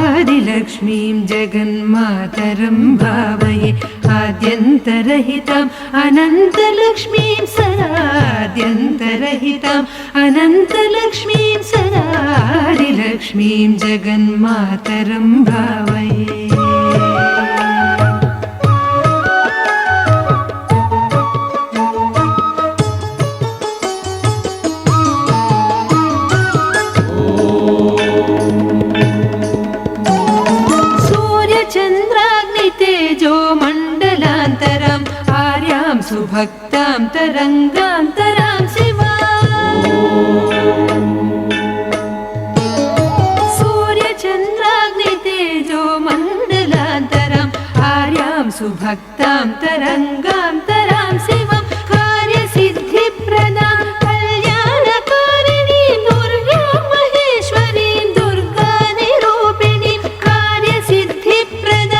आदिलक्ष्मीं जगन्मातरं भावये आद्यन्तरहिताम् अनन्तलक्ष्मीं सदाद्यन्तरहिताम् अनन्तलक्ष्मीं सदादिलक्ष्मीं जगन्मातरं भावये। मण्डलान्तरम् आर्यां सुभक्तां तरङ्गान्तरां शिवा सूर्यचन्द्राग्नितेजो मण्डलान्तरम् आर्यां सुभक्तां तरङ्गान्तरां शिवं कार्यसिद्धिप्रदां कल्याणकारिणीं दुर्गां महेश्वरीं दुर्गानिरूपिणीं कार्यसिद्धिप्रदां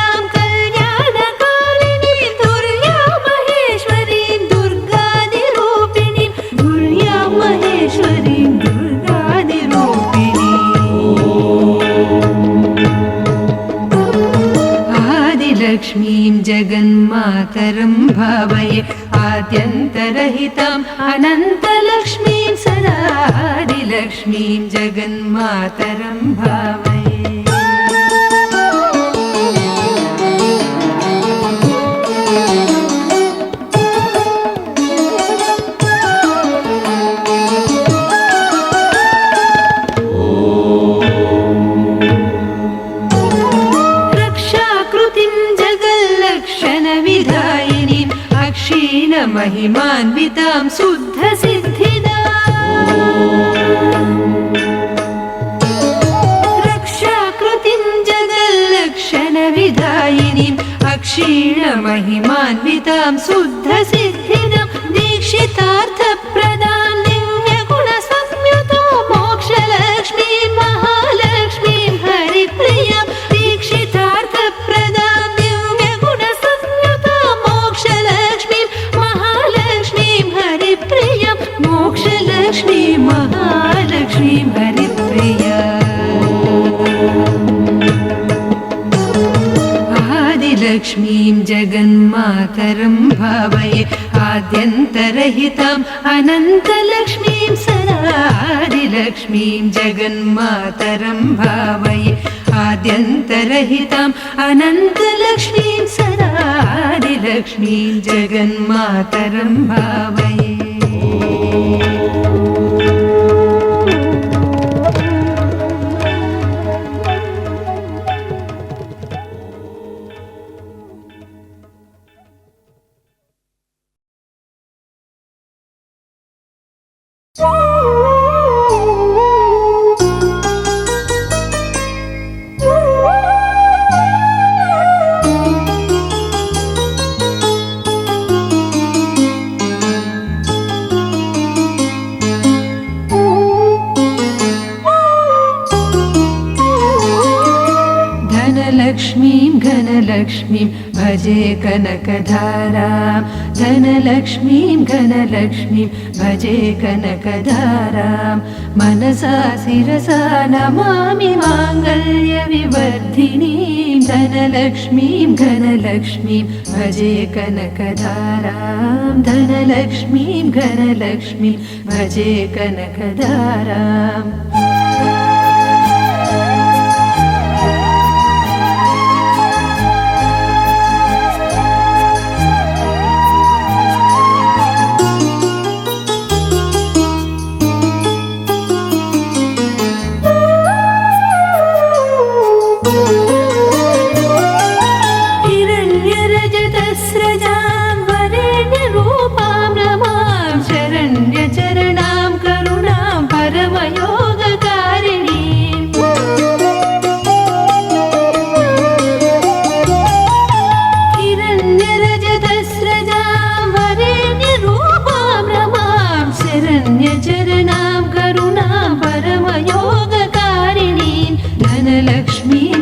लक्ष्मीं जगन्मातरं भावये आद्यन्तरहिताम् अनन्तलक्ष्मीं सदादिलक्ष्मीं जगन्मातरं भावये। विधायिनीं अक्षीणमहिमान्वितां शुद्धसिद्धिदां रक्षाकृतिं जगल्लक्षणविधायिनीम् अक्षीणमहिमान्वितां शुद्धसिद्धिदां दीक्षितार्थप्रदां दिव्यगुणसंयुतां मोक्षलक्ष्मीं महालक्ष्मीं हरिप्रियां दीक्षितार्थप्रदां मोक्षलक्ष्मी महालक्ष्मी हरिप्रिया आदिलक्ष्मीं जगन्मातरं भावये आद्यन्तरहिताम् अनन्तलक्ष्मीं सदादिलक्ष्मीं जगन्मातरं भावये आद्यन्तरहिताम् अनन्तलक्ष्मीं सदादिलक्ष्मीं जगन्मातरं भावये। धनलक्ष्मीं घनलक्ष्मीं भजे कनकधारां धनलक्ष्मीं घनलक्ष्मीं भजे कनकधारां मनसा शिरसा नमामि माङ्गल्यविवर्धिनीं धनलक्ष्मीं घनलक्ष्मीं भजे कनकधारां धनलक्ष्मीं घनलक्ष्मीं भजे कनकधारां।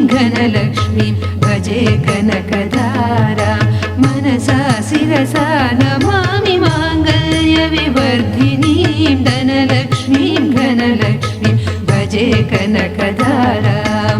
धनलक्ष्मीं भजे कनकधारां मनसा शिरसा नमामि माङ्गल्यविवर्धिनीं धनलक्ष्मीं घनलक्ष्मीं भजे कनकधारां।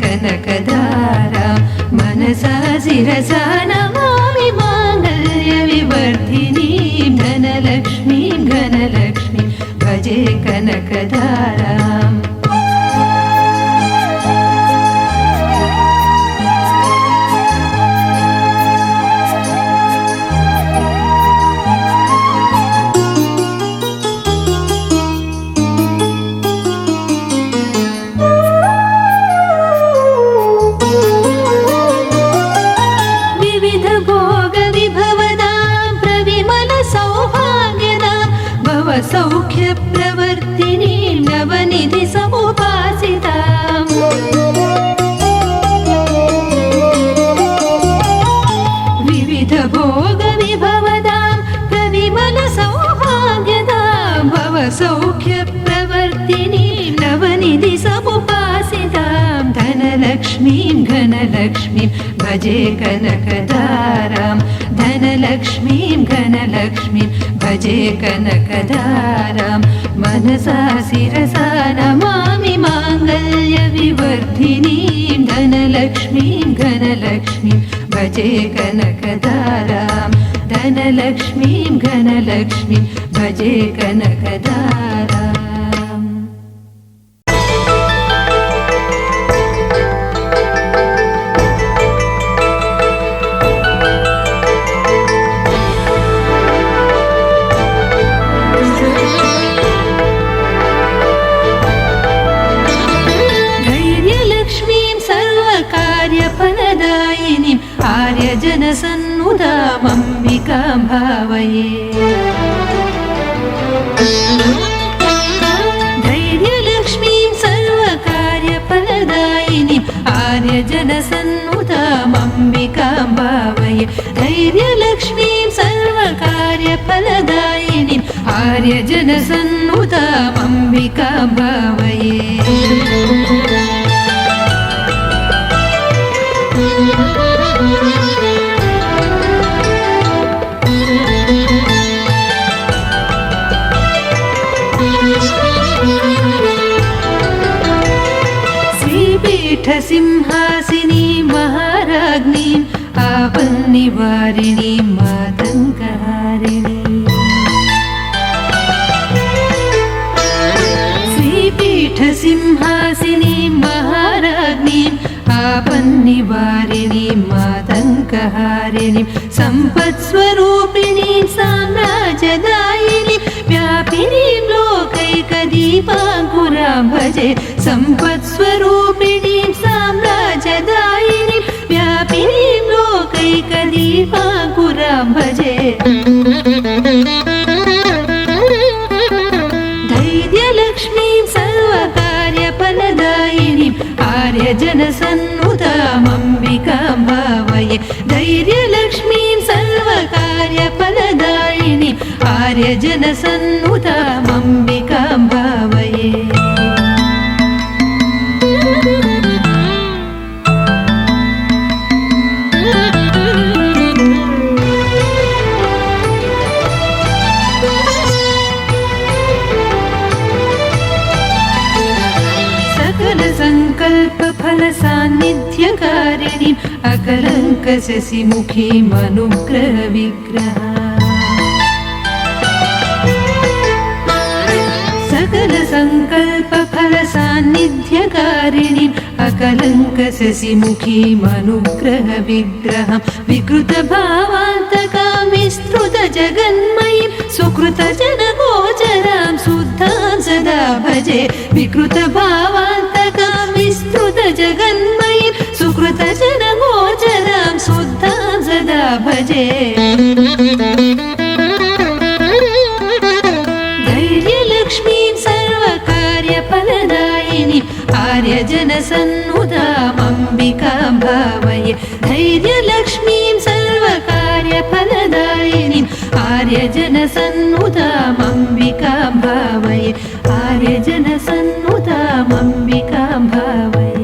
कनकधारा मनसा शिरसा नमामि माङ्गल्यविवर्धिनीं धनलक्ष्मीं घनलक्ष्मीं भजे कनकधाराम्। सौख्यप्रवर्तिनीं नवनिधि समुपासिताम्। विविधभोगविभवदां प्रविमलसौभाग्यदां भव सौख्यप्रवर्तिनीं नवनिधि समुपासितां धनलक्ष्मीं घनलक्ष्मीं भजे कनकधारां धनलक्ष्मीं घनलक्ष्मीं भजे कनकधारां मनसा शिरसा नमामि माङ्गल्यविवर्धिनीं धनलक्ष्मीं घनलक्ष्मीं भजे कनकधारां धनलक्ष्मीं घनलक्ष्मीं भजे कनकधाराम्। फलदायिनीं आर्यजनसन्नुदामम्बिकां भावये। धैर्यलक्ष्मीं सर्वकार्यफलदायिनीं आर्यजनसन्नुदामम्बिकां भावये। धैर्यलक्ष्मीं सर्वकार्यफलदायिनीं आर्यजनसन्नुदामम्बिकां भावये। श्रीपीठसिंहासिनीं महाराज्ञीं आपन्निवारिणीं मातङ्गहारिणीं। श्रीपीठसिंहासिनीं महाराज्ञीं आपन्निवारिणीं मातङ्गहारिणीं सम्पत्स्वरूपिणीं साम्राज्यदायिनीं व्यापिनीं लोकैकदीपाङ्कुरां भजे। सम्पत्स्वरूपिणीं साम्राज्यदायिनीं व्यापिनीं लोकैकदीपाङ्कुरां भजे। धैर्यलक्ष्मीं सर्वकार्यफलदायिनीं आर्यजनसन्नुदामम्बिकां भावये। धैर्यलक्ष्मीं सर्वकार्यफलदायिनीं आर्यजनसन्नुदामम्बिकां भावये। सकलसङ्कल्पफलसान्निध्यकारिणीम् अकलङ्कशशिमुखीम् अनुग्रहविग्रहाम्। सकलसङ्कल्पफलसान्निध्यकारिणीम् अकलङ्कशशिमुखीम् अनुग्रहविग्रहम्। विकृतभावान्तकां विस्तृतजगन्मयीं सुकृतजनगोचरां शुद्धां सदा भजे। विकृतभावान्तकां विस्तृतजगन्मयीं सुकृतजनगोचरां शुद्धां सदा भजे। धैर्यलक्ष्मीं सर्वकार्यफलदायिनीं आर्यजनसन्नुदामम्बिकां भावये। धैर्यलक्ष्मीं सर्वकार्यफलदायिनीं आर्यजनसन्नुदामम्बिकां भावये। आर्यजनसन्नुदामम्बिकां भावये।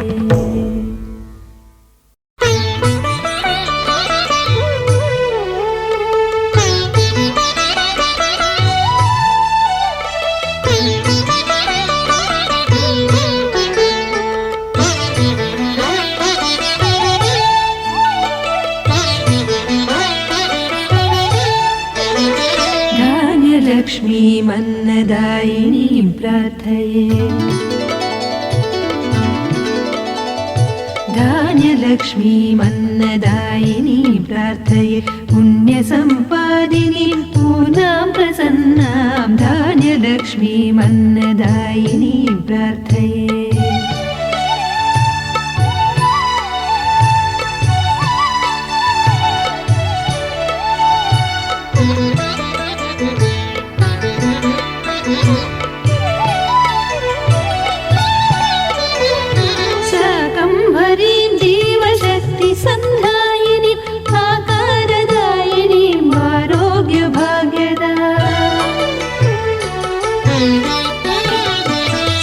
ധാന്യലക്ഷ്മീമന്നദായിനീം പ്രാർത്ഥയേ ധാന്യലക്ഷ്മീമന്നദായിനീം പ്രാർത്ഥയേ പുണ്യസമ്പാദിനീം പൂർണ്ണാം പ്രസന്നാം ധാന്യലക്ഷ്മീമന്നദായിനീം പ്രാർത്ഥയേ शाकम्भरीं जीवशक्तिसन्धायिनीं आकारदायिनीं आरोग्यभाग्यदा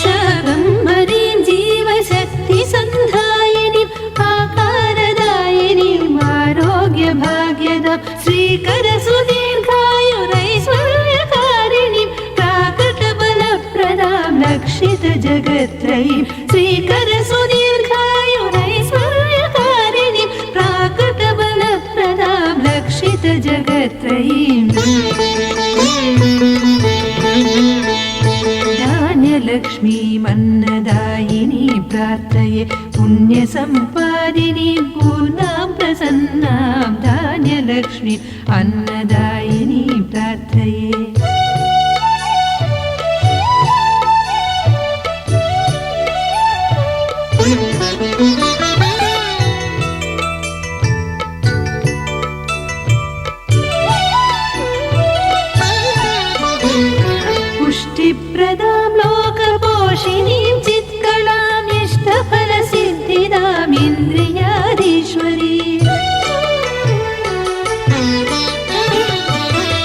शाकम्भरीं जीवशक्तिसन्धायिनीं आकारदायिनीं आरोग्यभाग्यदा श्रीकरसुदीर्घायुरैश्वर्यकारिणीं प्राकटबलप्रदां लक्षितजगत्त्रयीं श्रीकरसुदीर्घायुरैश्वर्यकारिणीं प्राकटबलप्रदां लक्षितजगत्त्रयीं धान्यलक्ष्मीमन्नदायिनीं प्रार्थये पुण्यसम्पादिनीं पूर्णां प्रसन्नां धान्यलक्ष्मीम् अन्नदायिनीं प्रार्थये पुष्टिप्रदां लोकपोषिणीं चित्कलां इष्टफलसिद्धिदाम् इन्द्रियाधीश्वरीं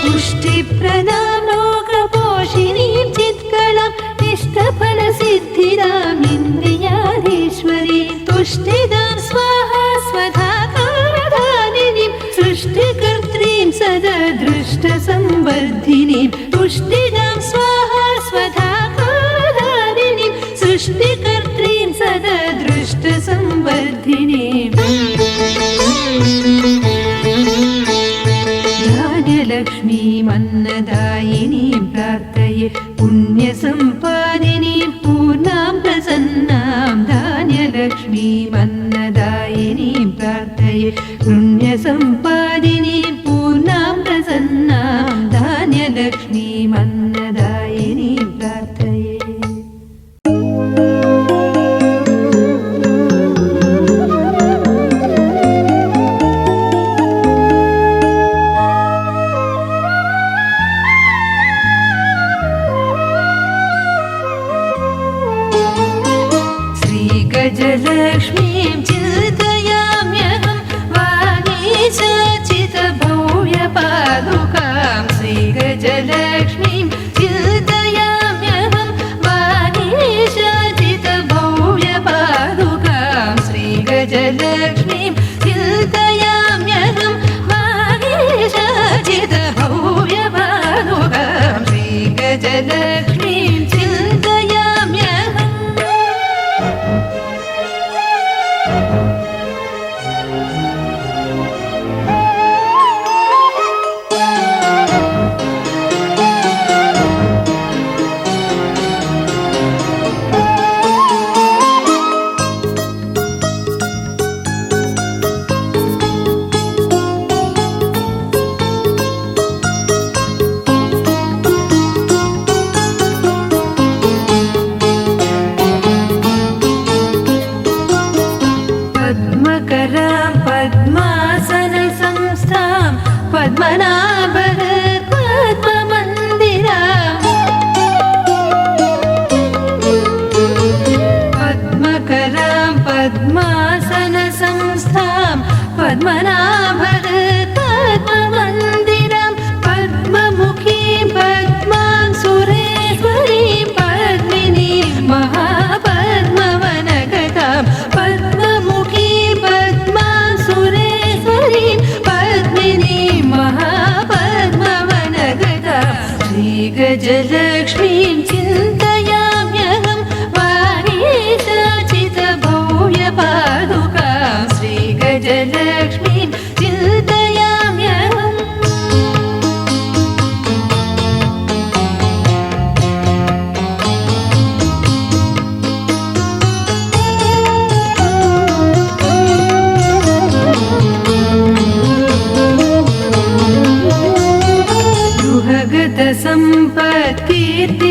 पुष्टिप्रदां लोकपोषिणीं चित्कलाम् इष्टफलसिद्धिदाम् इन्द्रियाधीश्वरीं तुष्टिदां स्वाहा स्वधाकारधारिणीं सृष्टिकर्त्रीं सदा दृष्टसंवर्धिनीं तुष्टिदां स्वाहा स्वधाकारधारिणीं सृष्टिकर्त्रीं सदा दृष्टसंवर्धिनीं धान्यलक्ष्मीमन्नदायिनीं प्रार्थये पुण्यसम्पादिनीं पूर्णां प्रसन्नां धान्यलक्ष्मीमन्नदायिनीं प्रार्थये पुण्यसम्पादिनीं पूर्णां प्रसन्नां धान्यलक्ष्मीमन्नदायिनीं प्रार्थये श्रीगजलक्ष्मीं चिन्तयाम्यहं वागीशाचितभव्यपादुकां श्रीगजलक्ष्मीं चिन्तयाम्यहं वागीशाचितभव्यपादुकां श्रीगजलक्ष्मीं चिन्तयाम्यहं वागीशाचितभव्यपादुकां श्रीगजलक्ष्मीं चिन्तयाम्यहम्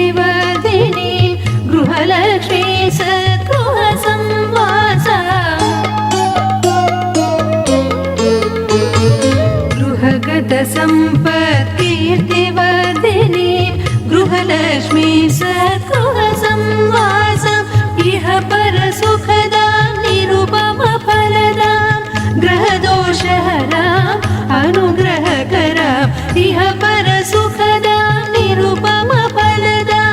कीर्तिवर्धिनी गृहलक्ष्मी सद्गृहसंवासा गृहगतसम्पत्कीर्तिवर्धिनी गृहलक्ष्मी सद्गृहसंवासा इह परसुखदां निरुपमफलदां ग्रहदोषहराम् अनुग्रहकराम् इह परसुखदां निरुपमफलदां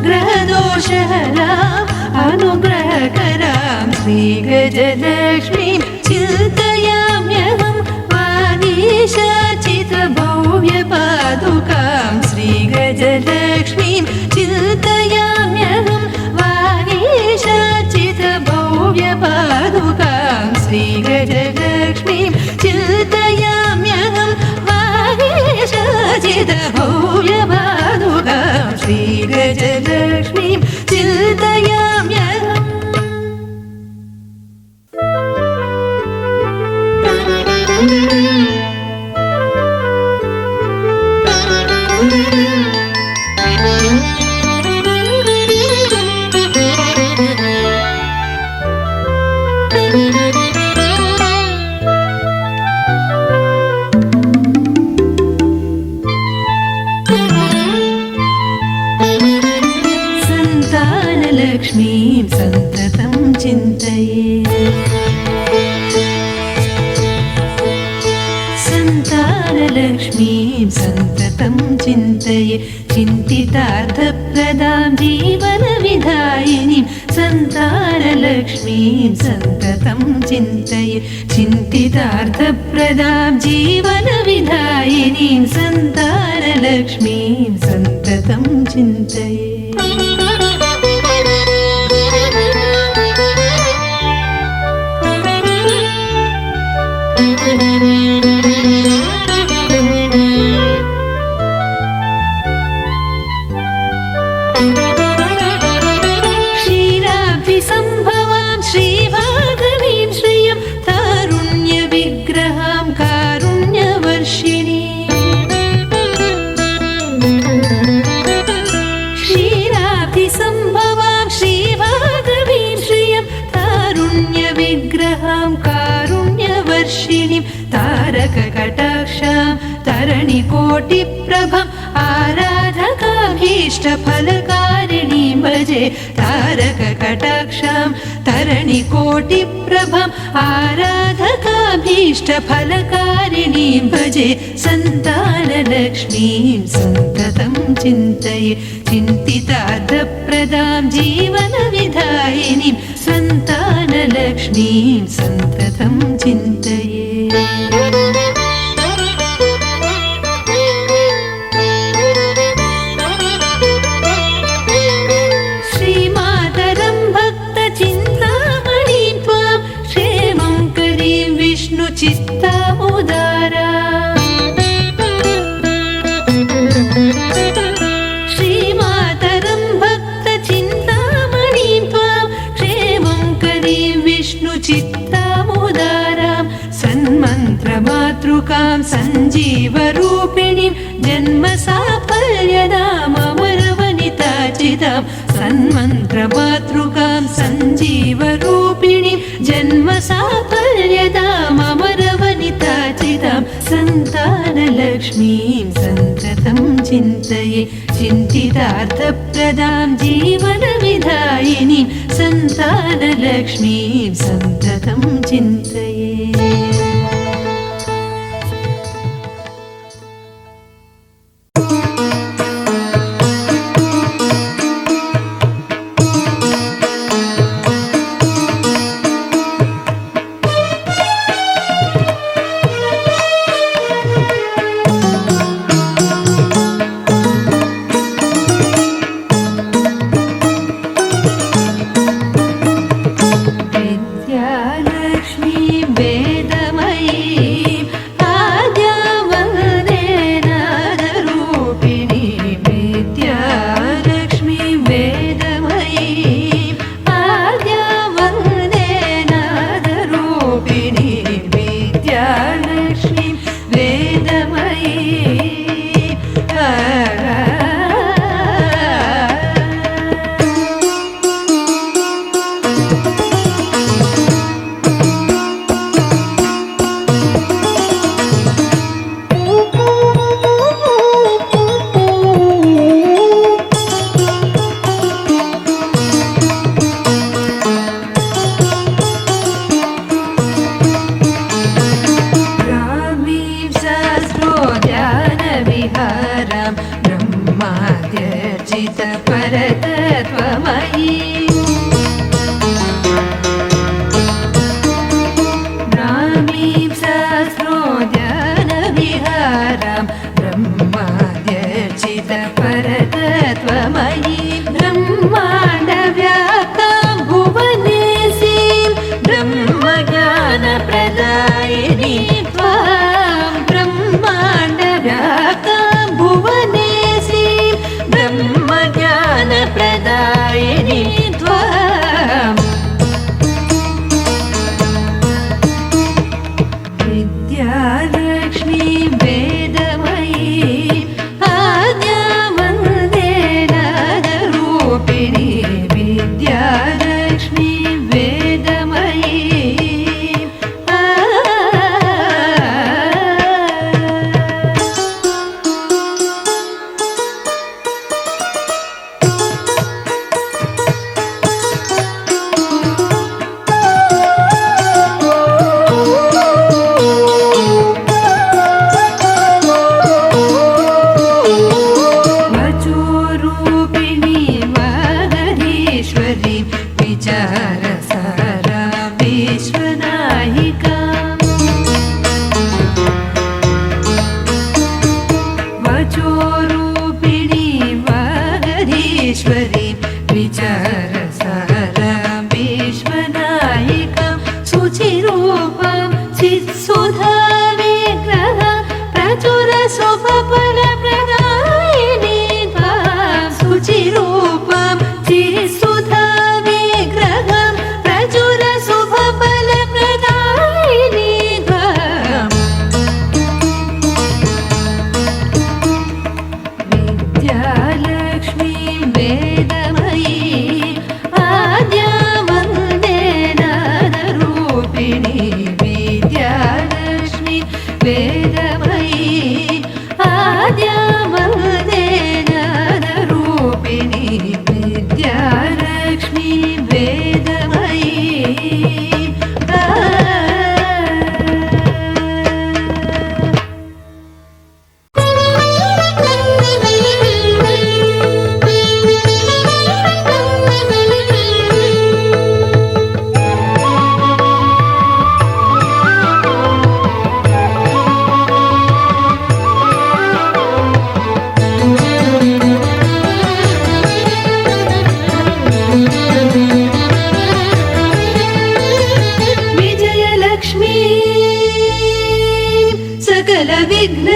ग्रहदोषहराम् अनुग्रहकरां श्रीगजलक्ष्मीं चिन्तयाम्यहं वागीशाचितभव्यपादुकां श्रीगजलक्ष्मीं चिन्तयाम्यहं वागीशाचितभव्यपादुकां श्रीगजलक्ष्मीं चिन्तयाम्यहं वागीशाचितभव्यपादुकां श्रीगजलक्ष्मीं चिन्तयाम्यहम् संतानलक्ष्मीं सन्ततं चिन्तये संतानलक्ष्मीं सन्ततं चिन्तये चिन्तितार्थप्रदां जीवनविधायिनीं संतानलक्ष्मीं सन्ततं चिन्तये चिन्तितार्थप्रदां जीवनविधायिनीं संतानलक्ष्मीं सन्ततं चिन्तये क्षीराब्धिसम्भवां श्रीभागवीं श्रियं तारुण्यविग्रहां कारुण्यवर्षिणीं क्षीराब्धिसम्भवां श्रीभागवीं श्रियं तारुण्यविग्रहां कारुण्यवर्षिणीं तारककटाक्षां तरणिकोटिप्रभाम् आराधकाभीष्टफलकारिणीं भजे तारककटाक्षां तरणिकोटिप्रभाम् आराधकाभीष्टफलकारिणीं भजे संतानलक्ष्मीं सन्ततं चिन्तये चिन्तितार्थप्रदां जीवनविधायिनीं संतानलक्ष्मीं सन्ततं चिन्तये चित्तामुदारा श्रीमातरं भक्तचिन्तामणिं त्वां क्षेमं करीं विष्णुचित्तामुदारां सन्मन्त्रमातृकां सञ्जीवरूपिणीं जन्मसाफल्यदामरवनिताचितां सन्मन्त्रमातृकां सञ्जीवरूपिणीं जन्मसाफल्यदामरवनिताचितां संतानलक्ष्मीं सन्ततं चिन्तये चिन्तितार्थप्रदां जीवनविधायिनीं संतानलक्ष्मीं सन्ततं चिन्तये विद्यालक्ष्मी वेद त्वमयि नामीं सहस्रोद्यानविहारां ब्रह्माद्यर्चितपरतत्वमयि ब्रह्माण्डव्याप्तां भुवनेसीं ब्रह्मज्ञानप्रदायिनी त्वां ब्रह्माण्डव्याप्तां भुवनेसीं ब्रह्मज्ञानप्रदायिनी त्वां विद्यालक्ष्मी वेदमयी आद्यावन्देनादरूपिणी विद्यालक्ष्मी वेदमयी वचोरूपिणी वागधीश्वरी विचारसारा विश्वनायिका वचोरूपिणी वागधीश्वरी विचारसारा विश्वनायिका शुचिरूपं चित्सुधा विग्रह प्रचुरशुभफलप्रदायिनी त्वां शुचिरूपं चित्सुधा विग्रहं प्रचुरशुभफलप्रदायिनी त्वां विद्यालक्ष्मी वेदमयी आद्यावन्देनादरूपिणी विद्यालक्ष्मी वेदमयी आद्यावन्देनादरूपिणी विद्यालक्ष्मी वेदमयी विजयलक्ष्मी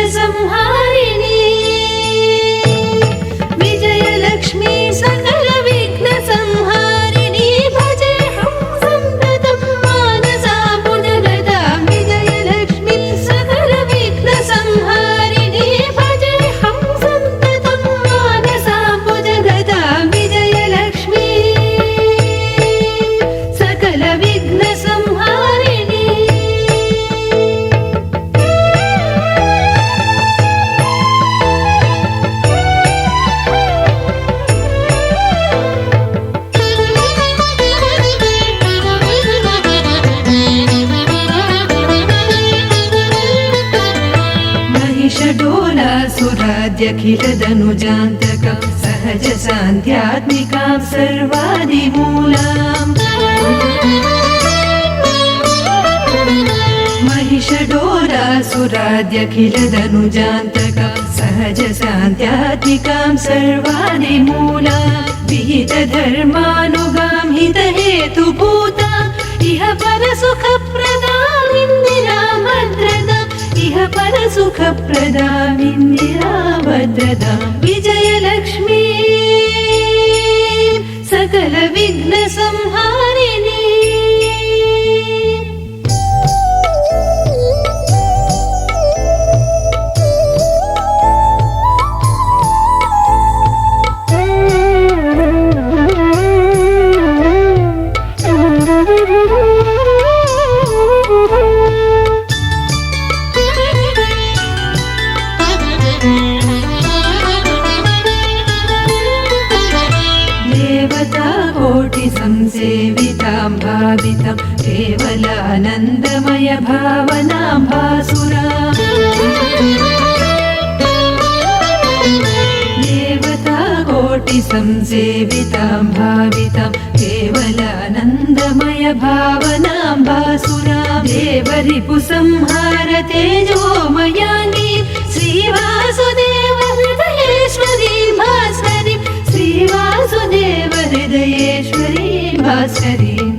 सकलविघ्नसंहारिणी विजयलक्ष्मी सकलविघ्नसंहारिणी भजेऽहं सन्ततं मानसा पुनरदां विजयलक्ष्मी सकलविघ्नसंहारिणी भजेऽहं सन्ततं मानसा पुनरदां विजयलक्ष्मी सकलविघ्नसंहारिणी महिषडोलासुराद्यखिलदनुजान्तकं सहजशान्त्यात्मिकां सर्वादिमूलाम् महिषडोलासुराद्यखिलदनुजान्तकं सहजशान्त्यात्मिकां सर्वादिमूलाम् विहितधर्मानुगां हितहेतुभूताम् इह परसुखप्रदाम् इन्दिरां भद्रदाम् इह परसुखप्रदाम् इन्दिरां भद्रदाम् विजयलक्ष्मी सकलविघ्नसंहारिणी संसेवितां भावितां केवलानन्दमय भावनां भासुराम् देवता कोटि संसेवितां भावितां केवलानन्दमय भावनां भासुरां देवरिपुसंहार तेजोमयाङ्गी श्रीवासुदेव हृदयेश्वरी भास्करी श्रीवासुदेव हृदयेश्वरी भास्करी